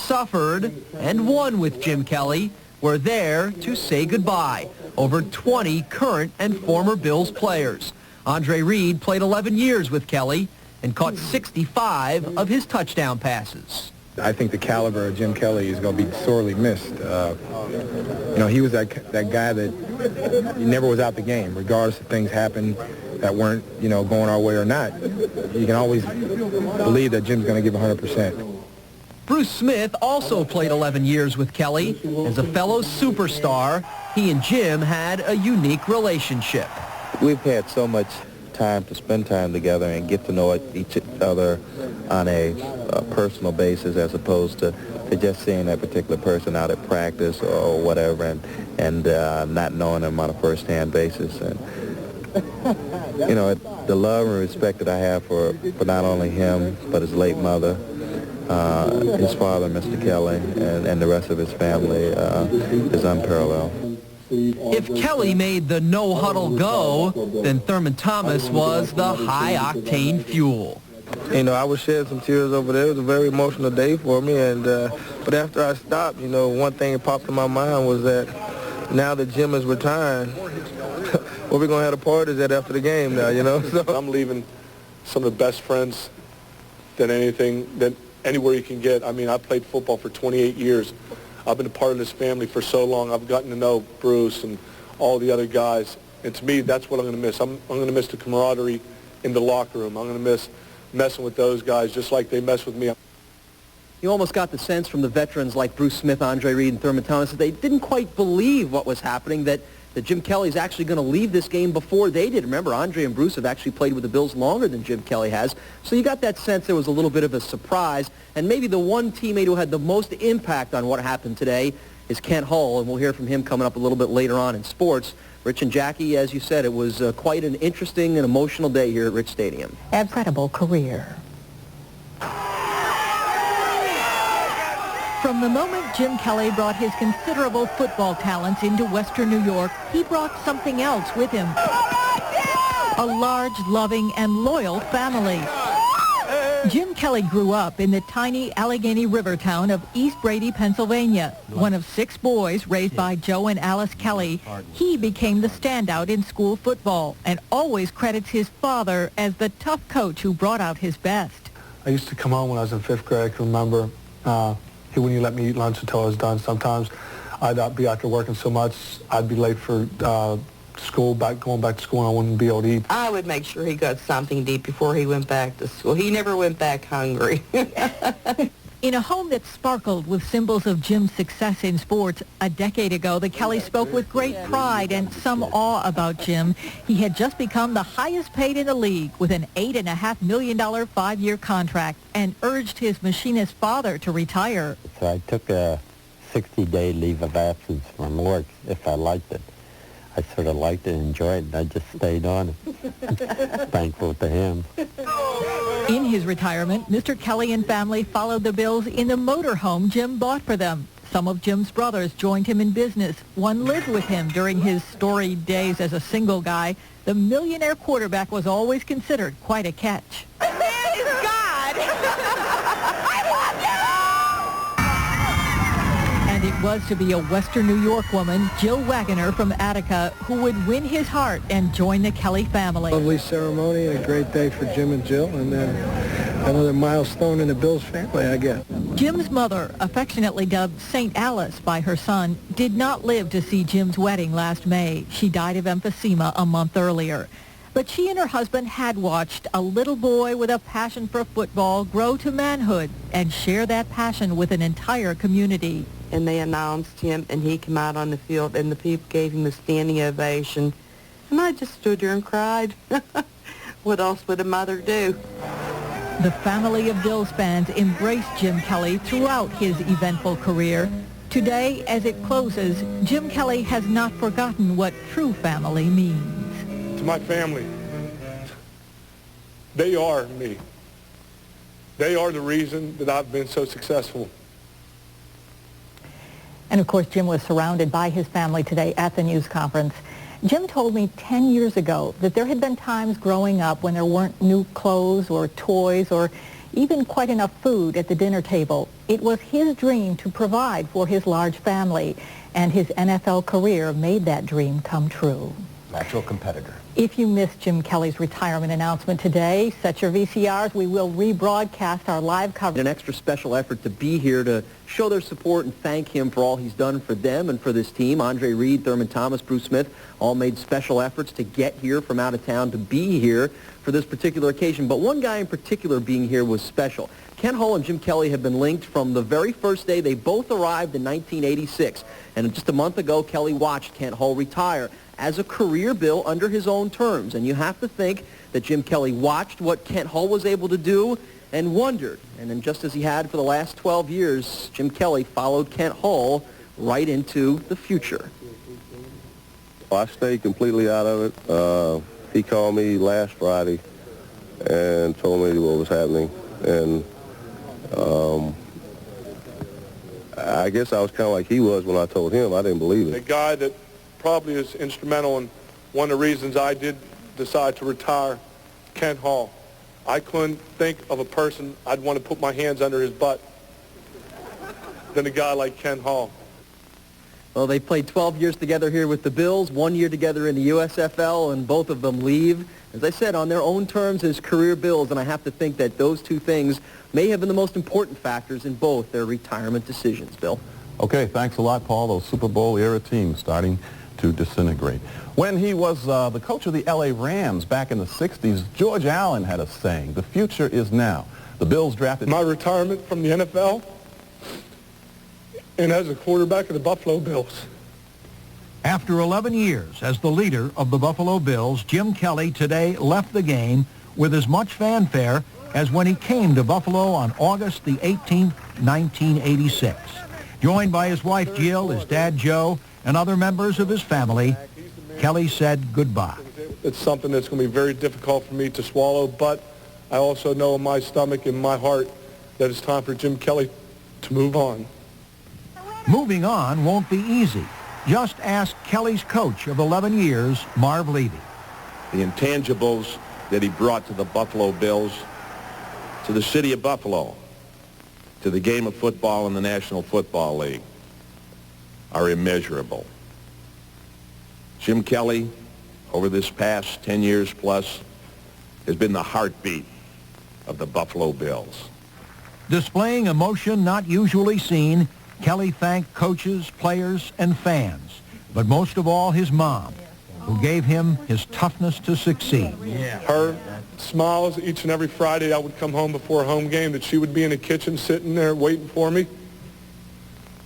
suffered and won with Jim Kelly were there to say goodbye. Over 20 current and former Bills players. Andre Reed played 11 years with Kelly and caught 65 of his touchdown passes. I think the caliber of Jim Kelly is going to be sorely missed. He was that guy that he never was out the game, regardless if things happened that weren't, going our way or not. You can always believe that Jim's going to give 100%. Bruce Smith also played 11 years with Kelly. As a fellow superstar, he and Jim had a unique relationship. We've had so much time to spend time together and get to know each other on a personal basis, as opposed to just seeing that particular person out at practice or whatever, and not knowing them on a first-hand basis. And the love and respect that I have for not only him but his late mother, his father, Mr. Kelly, and the rest of his family is unparalleled. If Kelly made the no-huddle go, then Thurman Thomas was the high-octane fuel. I was shedding some tears over there. It was a very emotional day for me, but after I stopped, one thing that popped in my mind was that now that Jim is retiring, where we're going to have the parties at after the game now, So I'm leaving some of the best friends than anywhere you can get. I mean, I played football for 28 years. I've been a part of this family for so long. I've gotten to know Bruce and all the other guys. And to me, that's what I'm going to miss. I'm going to miss the camaraderie in the locker room. I'm going to miss messing with those guys just like they mess with me. You almost got the sense from the veterans like Bruce Smith, Andre Reed, and Thurman Thomas that they didn't quite believe what was happening, that Jim Kelly's actually going to leave this game before they did. Remember, Andre and Bruce have actually played with the Bills longer than Jim Kelly has. So you got that sense there was a little bit of a surprise. And maybe the one teammate who had the most impact on what happened today is Kent Hull, and we'll hear from him coming up a little bit later on in sports. Rich and Jackie, as you said, it was quite an interesting and emotional day here at Rich Stadium. Incredible career. From the moment Jim Kelly brought his considerable football talents into Western New York, he brought something else with him. A large, loving, and loyal family. Jim Kelly grew up in the tiny Allegheny River town of East Brady, Pennsylvania. One of 6 boys raised by Joe and Alice Kelly, he became the standout in school football and always credits his father as the tough coach who brought out his best. I used to come home when I was in 5th grade. I can remember he wouldn't let me eat lunch until I was done. Sometimes I'd be out there working so much, I'd be late for going back to school, and I wouldn't be able to eat. I would make sure he got something to eat before he went back to school. He never went back hungry. In a home that sparkled with symbols of Jim's success in sports, a decade ago, the Kellys spoke with great pride and some awe about Jim. He had just become the highest paid in the league with an $8.5 million 5-year contract and urged his machinist father to retire. So I took a 60-day leave of absence from work if I liked it. I sort of liked it and enjoyed it, and I just stayed on it. Thankful to him. In his retirement, Mr. Kelly and family followed the Bills in the motorhome Jim bought for them. Some of Jim's brothers joined him in business. One lived with him during his storied days as a single guy. The millionaire quarterback was always considered quite a catch. And it was to be a Western New York woman, Jill Wagoner from Attica, who would win his heart and join the Kelly family. Lovely ceremony and a great day for Jim and Jill, and then another milestone in the Bills family, I guess. Jim's mother, affectionately dubbed St. Alice by her son, did not live to see Jim's wedding last May. She died of emphysema a month earlier. But she and her husband had watched a little boy with a passion for football grow to manhood and share that passion with an entire community. And they announced him, and he came out on the field, and the people gave him a standing ovation. And I just stood there and cried. What else would a mother do? The family of Bills fans embraced Jim Kelly throughout his eventful career. Today, as it closes, Jim Kelly has not forgotten what true family means. To my family, they are me. They are the reason that I've been so successful. And of course, Jim was surrounded by his family today at the news conference. Jim told me 10 years ago that there had been times growing up when there weren't new clothes or toys or even quite enough food at the dinner table. It was his dream to provide for his large family, and his NFL career made that dream come true. Natural competitor. If you missed Jim Kelly's retirement announcement today, set your VCRs. We will rebroadcast our live coverage. An extra special effort to be here to show their support and thank him for all he's done for them and for this team. Andre Reed, Thurman Thomas, Bruce Smith all made special efforts to get here from out of town to be here for this particular occasion. But one guy in particular being here was special. Ken Hull and Jim Kelly have been linked from the very first day they both arrived in 1986. And just a month ago, Kelly watched Kent Hull retire as a career Bill under his own terms. And you have to think that Jim Kelly watched what Kent Hull was able to do and wondered. And then just as he had for the last 12 years, Jim Kelly followed Kent Hull right into the future. I stayed completely out of it. He called me last Friday and told me what was happening. And I guess I was kind of like he was when I told him. I didn't believe it. The guy that probably is instrumental in one of the reasons I did decide to retire, Kent Hull. I couldn't think of a person I'd want to put my hands under his butt than a guy like Kent Hull. Well, they played 12 years together here with the Bills, 1 year together in the USFL, and both of them leave, as I said, on their own terms as career Bills, and I have to think that those two things may have been the most important factors in both their retirement decisions, Bill. Okay, thanks a lot, Paul. Those Super Bowl era teams starting to disintegrate. When he was the coach of the LA Rams back in the 60s, George Allen had a saying, "The future is now." The Bills drafted... My retirement from the NFL and as a quarterback of the Buffalo Bills. After 11 years as the leader of the Buffalo Bills, Jim Kelly today left the game with as much fanfare as when he came to Buffalo on August the 18th, 1986. Joined by his wife Jill, his dad Joe, and other members of his family, Kelly said goodbye. It's something that's going to be very difficult for me to swallow, but I also know in my stomach and my heart that it's time for Jim Kelly to move on. Moving on won't be easy. Just ask Kelly's coach of 11 years, Marv Levy. The intangibles that he brought to the Buffalo Bills, to the city of Buffalo, to the game of football in the National Football League are immeasurable. Jim Kelly, over this past 10 years plus, has been the heartbeat of the Buffalo Bills. Displaying emotion not usually seen, Kelly thanked coaches, players, and fans, but most of all his mom, who gave him his toughness to succeed. Her smiles each and every Friday I would come home before a home game, that she would be in the kitchen sitting there waiting for me,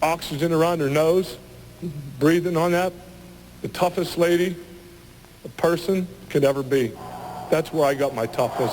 oxygen around her nose, breathing on that. The toughest lady a person could ever be. That's where I got my toughness.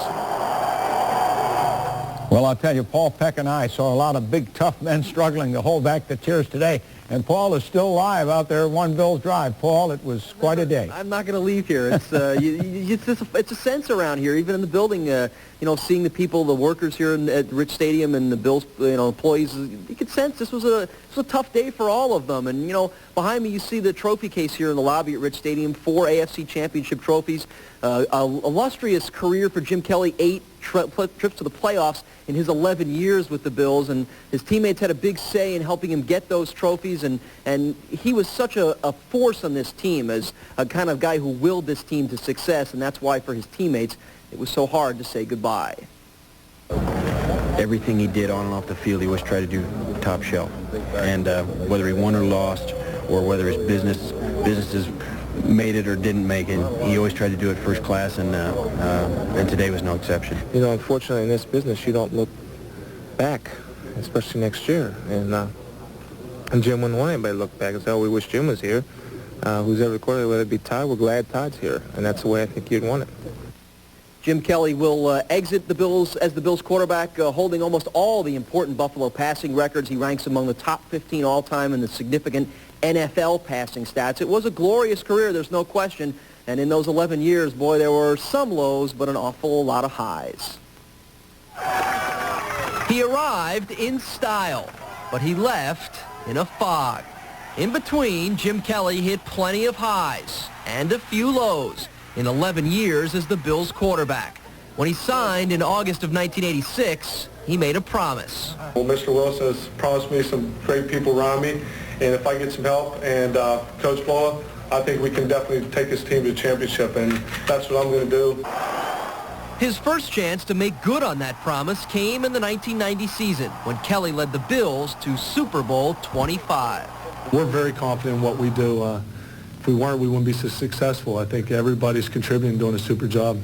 Well, I'll tell you, Paul Peck and I saw a lot of big, tough men struggling to hold back the tears today. And Paul is still alive out there at One Bills Drive. Paul, it was quite a day. I'm not going to leave here. It's it's a sense around here, even in the building. You know, seeing the people, the workers here at Rich Stadium and the Bills, employees. You could sense this was a tough day for all of them. And behind me, you see the trophy case here in the lobby at Rich Stadium. 4 AFC Championship trophies. Illustrious career for Jim Kelly. 8 trips to the playoffs in his 11 years with the Bills, and his teammates had a big say in helping him get those trophies, and he was such a force on this team as a kind of guy who willed this team to success, and that's why for his teammates it was so hard to say goodbye. Everything he did on and off the field, he always tried to do top shelf, and whether he won or lost, or whether his businesses made it or didn't make it, he always tried to do it first class, and today was no exception. Unfortunately in this business you don't look back, especially next year, and Jim wouldn't want anybody to look back and say, oh, we wish Jim was here. Who's ever recorded, whether it be Todd, we're glad Todd's here, and that's the way I think you'd want it. Jim Kelly will exit the Bills as the Bills quarterback, holding almost all the important Buffalo passing records. He ranks among the top 15 all-time in the significant NFL passing stats. It was a glorious career, there's no question. And in those 11 years, boy, there were some lows, but an awful lot of highs. He arrived in style, but he left in a fog. In between, Jim Kelly hit plenty of highs and a few lows in 11 years as the Bills quarterback. When he signed in August of 1986, he made a promise. Well, Mr. Wilson has promised me some great people around me, and if I get some help and Coach Bola, I think we can definitely take this team to the championship, and that's what I'm going to do. His first chance to make good on that promise came in the 1990 season when Kelly led the Bills to Super Bowl 25. We're very confident in what we do. If we weren't, we wouldn't be so successful. I think everybody's contributing, doing a super job.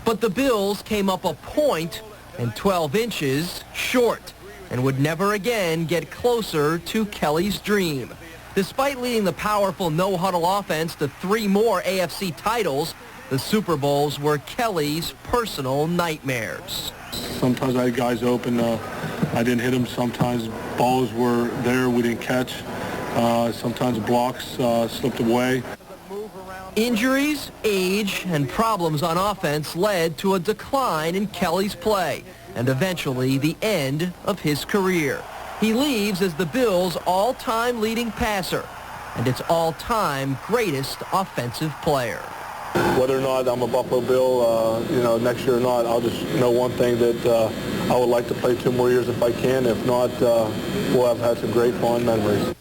But the Bills came up a point and 12 inches short and would never again get closer to Kelly's dream. Despite leading the powerful no-huddle offense to 3 more AFC titles, the Super Bowls were Kelly's personal nightmares. Sometimes I had guys open. I didn't hit them. Sometimes balls were there we didn't catch. Sometimes blocks slipped away. Injuries, age, and problems on offense led to a decline in Kelly's play and eventually the end of his career. He leaves as the Bills' all-time leading passer and its all-time greatest offensive player. Whether or not I'm a Buffalo Bill, next year or not, I'll just know one thing, that I would like to play 2 more years if I can. If not, we'll have had some great fond memories.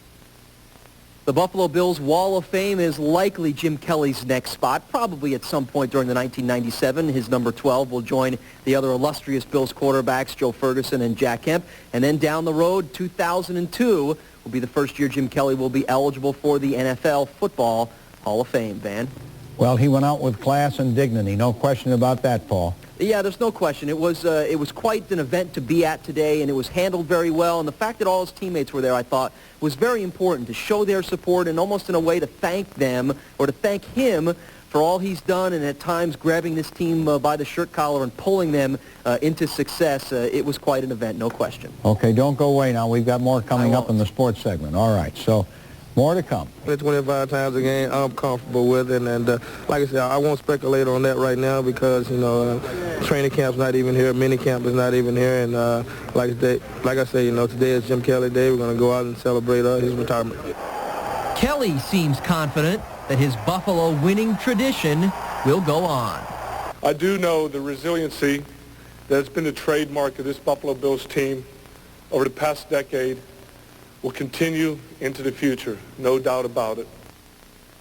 The Buffalo Bills Wall of Fame is likely Jim Kelly's next spot, probably at some point during the 1997. His number 12 will join the other illustrious Bills quarterbacks, Joe Ferguson and Jack Kemp. And then down the road, 2002 will be the first year Jim Kelly will be eligible for the NFL Football Hall of Fame. Van? Well, he went out with class and dignity. No question about that, Paul. Yeah, there's no question. It was quite an event to be at today, and it was handled very well. And the fact that all his teammates were there, I thought, was very important to show their support and almost in a way to thank them or to thank him for all he's done, and at times grabbing this team by the shirt collar and pulling them into success. It was quite an event, no question. Okay, don't go away now. We've got more coming up in the sports segment. All right, so more to come. 25 times a game, I'm comfortable with it, and like I said, I won't speculate on that right now because, training camp's not even here, mini camp is not even here, and like I say, today is Jim Kelly Day. We're going to go out and celebrate his retirement. Kelly seems confident that his Buffalo winning tradition will go on. I do know the resiliency that's been the trademark of this Buffalo Bills team over the past decade will continue into the future, no doubt about it.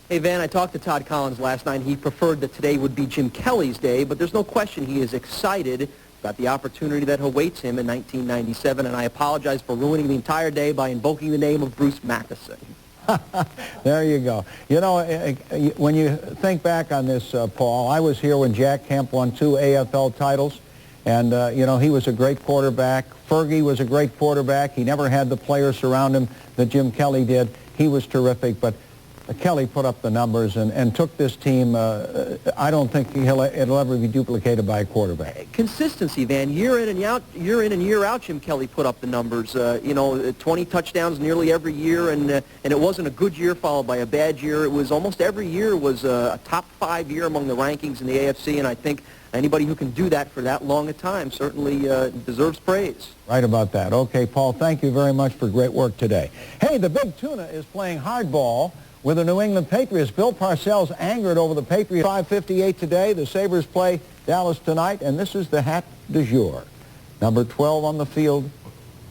Hey, Van, I talked to Todd Collins last night. He preferred that today would be Jim Kelly's day, but there's no question he is excited about the opportunity that awaits him in 1997, and I apologize for ruining the entire day by invoking the name of Bruce Matheson. There you go. When you think back on this, Paul, I was here when Jack Kemp won 2 AFL titles. And, he was a great quarterback. Fergie was a great quarterback. He never had the players surround him that Jim Kelly did. He was terrific. But Kelly put up the numbers and took this team. I don't think it'll ever be duplicated by a quarterback. Consistency, Van. Year in and year out, Jim Kelly put up the numbers. 20 touchdowns nearly every year, and it wasn't a good year followed by a bad year. It was almost every year was a top 5 year among the rankings in the AFC, and I think anybody who can do that for that long a time certainly deserves praise. Right about that. Okay, Paul, thank you very much for great work today. Hey, the Big Tuna is playing hardball with the New England Patriots. Bill Parcells angered over the Patriots. 5:58 today. The Sabres play Dallas tonight, and this is the hat du jour. Number 12 on the field,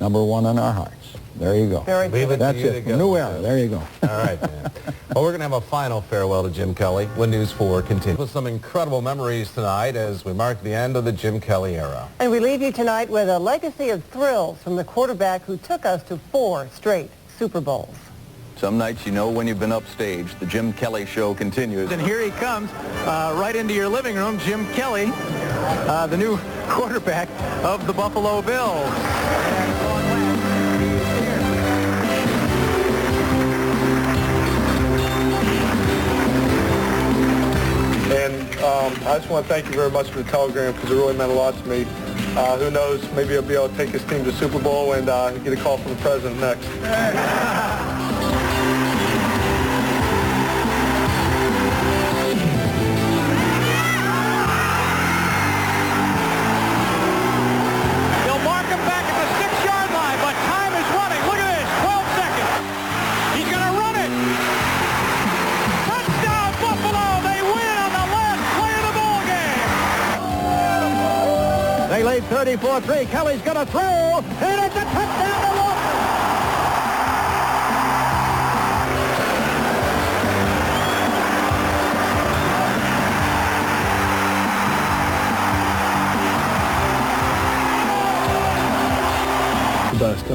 number 1 on our hearts. There you go. Leave it That's to you it. to go. New era. There you go. All right, man. Well, we're going to have a final farewell to Jim Kelly when News 4 continues. With some incredible memories tonight as we mark the end of the Jim Kelly era. And we leave you tonight with a legacy of thrills from the quarterback who took us to 4 straight Super Bowls. Some nights you know when you've been upstage. The Jim Kelly Show continues. And here he comes right into your living room, Jim Kelly, the new quarterback of the Buffalo Bills. And I just want to thank you very much for the telegram because it really meant a lot to me. Who knows, maybe I'll be able to take this team to Super Bowl and get a call from the president next. 34-3. Kelly's going to throw, and it's a touchdown to Walker. Best.